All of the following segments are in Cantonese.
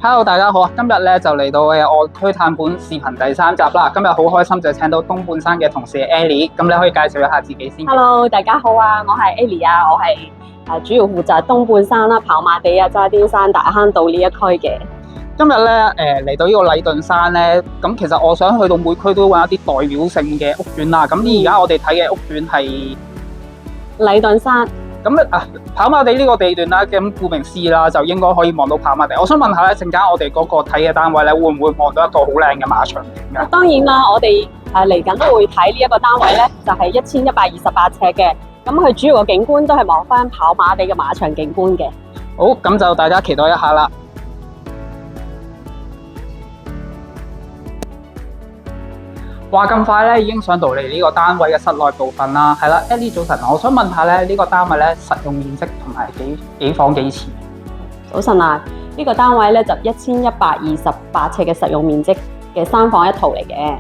Hello，大家好啊！今日咧就嚟到我區探本視頻第3集啦。今日好開心就請到東半山嘅同事 Ellie，咁你可以介紹一下自己先。Hello，大家好啊！我係 Ellie 啊，我係主要負責東半山啦、跑馬地啊、渣甸山、大坑道呢一區嘅。今日咧嚟到呢個禮頓山咧，咁其實我想去到每區都揾一啲代表性嘅屋苑啦。咁而家我哋睇嘅屋苑係禮頓山。咁跑馬地呢個地段啦，咁顧名思義啦，就應該可以望到跑馬地。我想問下咧，陣間我哋嗰個睇嘅單位咧，會唔會望到一個好靚嘅馬場景㗎？當然啦，我哋嚟緊都會睇呢一個單位咧，就係1128尺嘅。咁佢主要嘅景觀都係望翻跑馬地嘅馬場景觀嘅。好，咁就大家期待一下啦。話咁快咧，已經上到嚟呢個單位嘅室內部分啦。係啦 ，Ellie 早晨，我想問下咧，呢個單位咧實用面積同埋幾房幾廁？早晨啊，呢個單位咧就1128尺嘅實用面積嘅3房1套嚟嘅。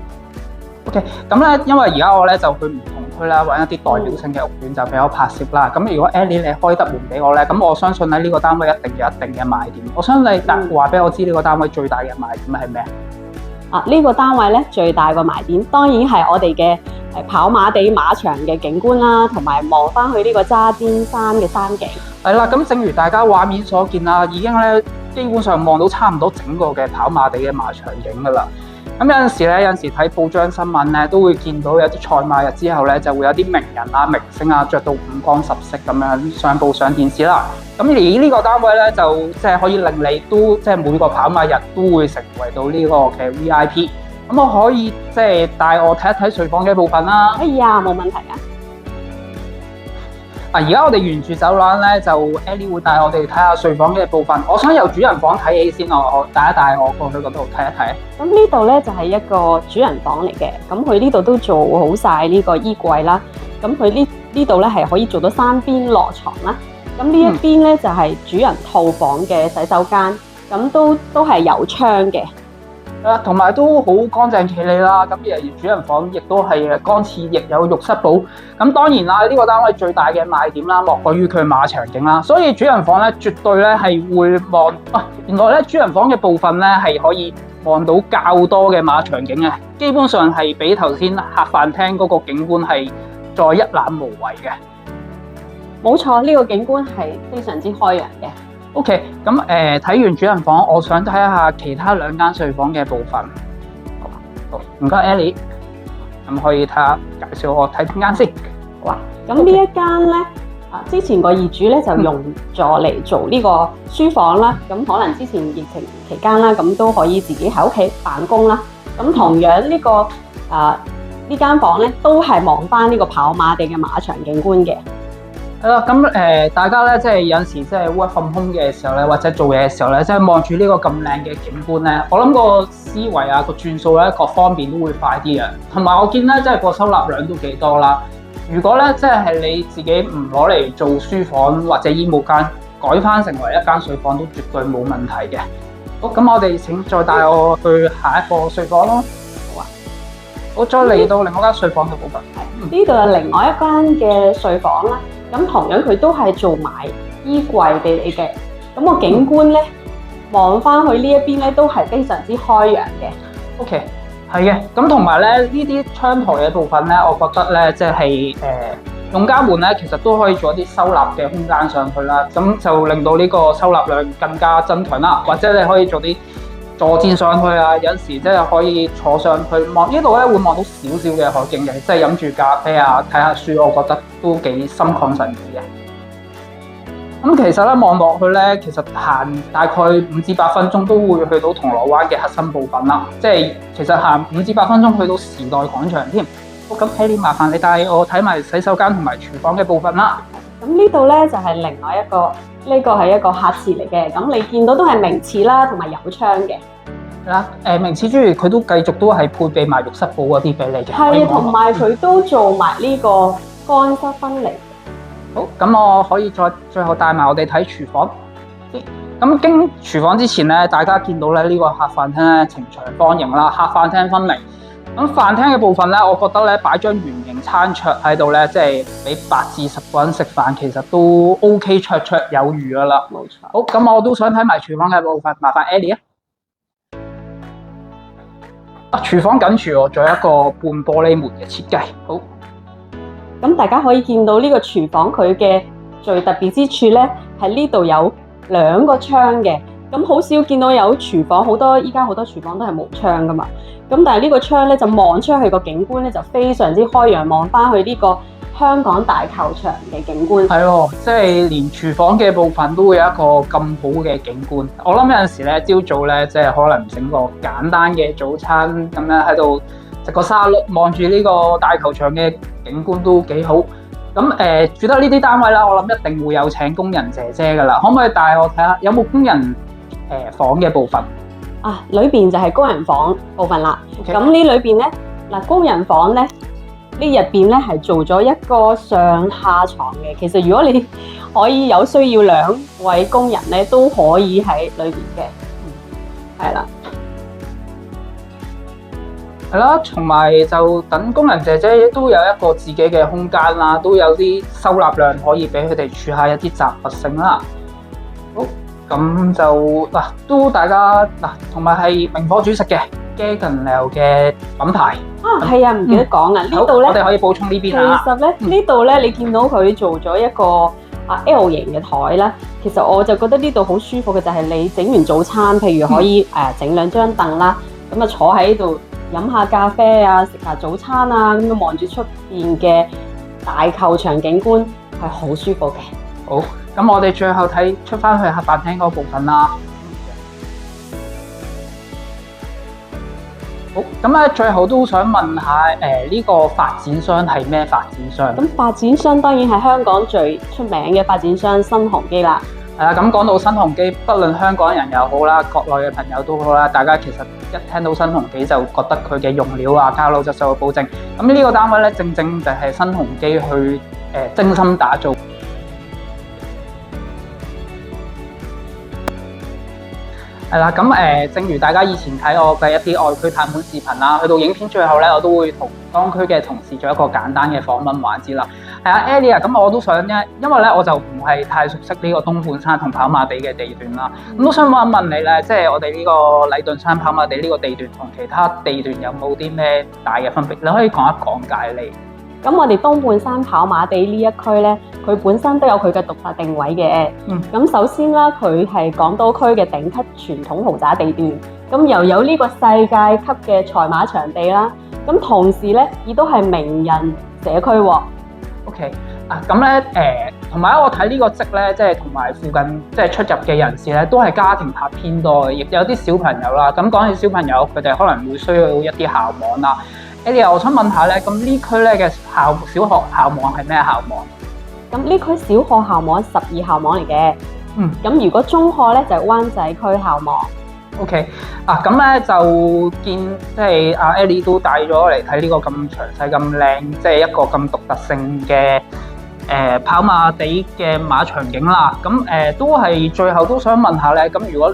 OK， 咁咧，因為而家我咧就去唔同區啦，揾一啲代表性嘅屋苑就俾我拍攝啦。咁如果 Ellie 你開得門俾我咧，咁我相信咧呢個單位一定有一定嘅賣點。我想你話俾我知呢個單位最大嘅賣點係咩？呢個單位咧最大個賣點，當然係我哋嘅跑馬地馬場嘅景觀啦，同埋望翻去呢個渣甸山嘅山景。係啦，咁正如大家畫面所見啦，已經咧基本上望到差唔多整個嘅跑馬地嘅馬場景噶啦。咁有陣時睇報章新聞咧，都會見到有啲賽馬日之後咧，就會有啲名人啊、明星啊，着到五光十色咁樣上報上電視啦。咁而呢個單位咧，就即係可以令你都即係每個跑馬日都會成為到呢個嘅 VIP。咁我可以即係帶我睇一睇睡房嘅部分啦。可以啊，冇問題啊。而家我哋沿住走廊咧，就 Ellie 會帶我哋睇下睡房嘅部分。我想由主人房睇起先，我帶我過去嗰度睇一睇。咁呢度咧就係一個主人房嚟嘅，咁佢呢度都做好晒呢個衣櫃啦。咁佢呢度咧係可以做到3邊落床啦。咁呢一邊咧就係主人套房嘅洗手間，咁都係有窗嘅。同埋都好乾淨企理啦。咁而主人房亦都係乾廁，亦有浴室寶。咁當然啦，呢個單位最大嘅賣點啦，莫過於佢馬場景啦。所以主人房咧，絕對咧係會望原來咧主人房嘅部分咧係可以望到較多嘅馬場景嘅，基本上係比頭先客飯廳嗰個景觀係再一覽無遺嘅。冇錯，呢個景觀係非常之開揚嘅。OK， 咁睇完主人房，我想睇下其他2間睡房嘅部分。好，唔該 Ellie， 咁可以睇下介紹我睇邊間先。好啊，咁呢一間咧之前個業主咧就用咗嚟做呢個書房啦。咁可能之前疫情期間啦，咁都可以自己喺屋企辦公啦。咁同樣呢間房咧都係望翻呢個跑馬地嘅馬場景觀嘅。係啦，咁大家咧，即係有陣時即係 work from home 嘅時候咧，或者做嘢嘅時候咧，即係望住呢個咁靚嘅景觀咧，我諗個思維啊、個轉數咧，各方面都會快啲嘅。同埋我見咧，即係個收納量都幾多啦。如果咧，即係你自己唔攞嚟做書房或者衣帽間，改翻成為一間睡房都絕對冇問題嘅。好，咁我哋請再帶我去下一個睡房咯。好啊，好，再嚟到另外一間睡房嘅部分。呢度有另外一間嘅睡房啦。咁同樣佢都係做埋衣櫃俾你嘅，咁個景觀咧望翻去呢一邊咧都係非常之開揚嘅。OK， 係嘅。咁同埋咧呢啲窗台嘅部分咧，我覺得咧即係用家們咧其實都可以做一啲收納嘅空間上去啦，咁就令到呢個收納量更加增強啦。或者你可以做啲坐墊上去啊，有陣時即係可以坐上去望呢度咧，會望到少少嘅海景嘅，即係飲住咖啡啊，睇下書，我覺得都幾心曠神怡嘅。咁其實咧望落去咧，其實行大概5至8分鐘都會去到銅鑼灣嘅核心部分啦。即係其實行5至8分鐘去到時代廣場添。好，咁Ellie麻煩你帶我睇埋洗手間同埋廚房嘅部分啦。咁呢度咧就係另外一個，呢個係一個客廁嚟嘅。咁你見到都係明廁啦，同埋有窗嘅。係啦，明廁之餘佢都繼續都係配備埋浴室寶嗰啲俾你嘅。係啊，同埋佢都做埋呢個乾濕分離。好，咁我可以最後帶埋我哋睇廚房。咁經廚房之前咧，大家見到咧呢個客飯廳咧呈長方形啦，客飯廳分離。咁飯廳嘅部分咧，我覺得咧擺張圓形餐桌喺度咧，即係俾8至10個人食飯，其實都 OK， 綽綽有餘噶啦。冇錯。好，咁我都想睇埋廚房嘅部分，麻煩 Ellie 啊。廚房緊隨我做一個半玻璃門嘅設計。好，咁大家可以見到呢個廚房佢嘅最特別之處咧，係呢度有2個窗嘅。咁好少見到有廚房，依家好多廚房都係冇窗噶嘛。咁但係呢個窗咧就望出去個景觀咧就非常之開揚，望翻去呢個香港大球場嘅景觀。係喎，即係連廚房嘅部分都會有一個咁好嘅景觀。我諗有陣時咧，朝早咧即係可能整個簡單嘅早餐咁樣喺度食個沙律，望住呢個大球場嘅景觀都幾好。咁住得呢啲單位啦，我諗一定會有請工人姐姐噶啦。可唔可以帶我睇下有冇工人房嘅部分？啊，裏邊就係工人房部分啦。Okay. 咁呢裏邊咧，嗱工人房咧，呢入邊咧係做咗一個上下床嘅。其實如果你可以有需要2位工人咧，都可以喺裏邊嘅。係啦，係啦，同埋就等工人姐姐都有一個自己嘅空間啦，都有啲收納量可以俾佢哋儲下一啲雜物性啦。好。咁就都大家同埋係明火煮食嘅 Gaggenlau 嘅品牌。係啊，唔記得講啊，呢度咧，我哋可以補充呢邊啊。其實咧，呢度咧，你見到佢做咗一個L 型嘅台啦。其實我就覺得呢度好舒服嘅，就係你整完早餐，譬如可以整2張凳啦，咁啊坐喺度飲下咖啡啊，食下早餐啊，咁樣望住出邊嘅大球場景觀，係好舒服嘅。好。咁我哋最後出翻去客飯廳嗰部分啦。好，咁咧最後都想問下呢個發展商係咩發展商？咁發展商當然係香港最出名嘅發展商新鴻基啦。係啦，咁講到新鴻基，不論香港人又好啦，國內嘅朋友都好啦，大家其實一聽到新鴻基就覺得佢嘅用料啊、交樓質素嘅保證。咁呢個單位咧，正正就係新鴻基去精心打造。係啦，咁正如大家以前睇我嘅一啲外區探訪視頻啦，去到影片最後咧，我都會同當區嘅同事做一個簡單嘅訪問環節啦。係啊 Ellie 啊，咁我都想咧，因為咧我就唔係太熟悉呢個東半山同跑馬地嘅地段啦，咁都想問一問你咧，即係我哋呢個禮頓山跑馬地呢個地段同其他地段有冇啲咩大嘅分別？你可以講一講解你。咁我哋東半山跑馬地呢一區咧，佢本身都有佢嘅獨特定位嘅。咁首先啦，佢係港島區嘅頂級傳統豪宅地段，咁又有呢個世界級嘅賽馬場地啦。咁同時咧，亦都係名人社區喎。OK，咁咧同埋我睇呢個則咧，即係同埋附近即係出入嘅人士咧，都係家庭客偏多嘅，亦有啲小朋友啦。咁講起小朋友，佢哋可能會需要一啲校網啦。Ellie，我想問下咧，咁呢區咧嘅小學校網係咩校網？咁呢區小學校網12校網嚟嘅。咁如果中學咧就係灣仔區校網。OK，咁咧就見即係阿 Ellie 都帶咗嚟睇呢個咁詳細、咁靚，即係一個咁獨特性嘅跑馬地嘅馬場景啦。咁都係最後都想問下咧，咁如果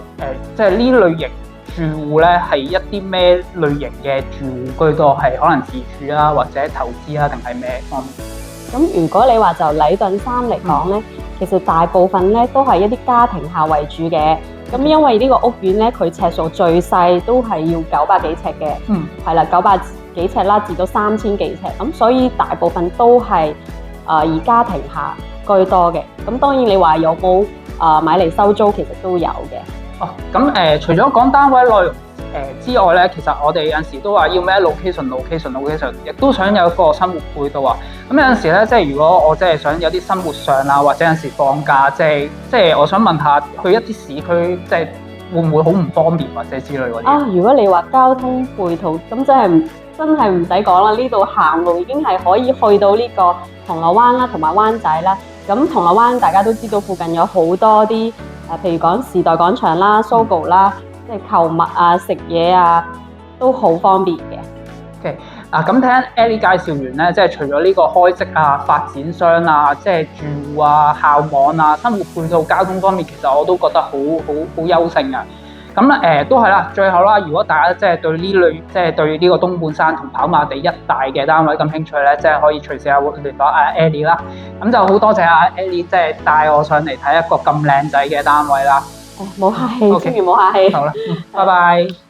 即係呢類型住戶咧係一啲咩類型嘅住戶居多？係可能自住啊，或者投資啊，定係咩方面？咁如果你話就禮頓山嚟講咧，其實大部分咧都係一啲家庭下為主嘅。咁因為呢個屋苑咧，佢尺數最細都係要900幾尺嘅。係啦，900幾尺啦，至到3000幾尺。咁所以大部分都係以家庭下居多嘅。咁當然你話有冇買嚟收租，其實都有嘅。咁除咗講單位內容之外咧，其實我哋有陣時都話要咩 location，亦都想有個生活配套啊。咁有陣時咧，即係如果我即係想有啲生活上啊，或者有陣時放假，即係我想問下，去一啲市區，即係會唔會好唔方便或者之類嗰啲？如果你話交通配套，咁真係唔使講啦。呢度行路已經係可以去到呢個銅鑼灣啦，同埋灣仔啦。咁銅鑼灣大家都知道附近有好多啲譬如講時代廣場啦、Sogo 啦。即係購物啊、食嘢啊，都好方便嘅。OK，咁聽 Ellie 介紹完咧，即係除咗呢個開則啊、發展商啊、即係住戶啊、校網啊、生活配套、交通方面，其實我都覺得好優勝啊。咁都係啦，最後啦，如果大家即係對呢類即係對呢個東半山同跑馬地一帶嘅單位感興趣咧，即係可以隨時聯絡阿 Ellie 啦。咁就好多謝阿 Ellie 即係帶我上嚟睇一個咁靚仔嘅單位啦。冇客氣，千祈冇客氣。好啦，拜拜。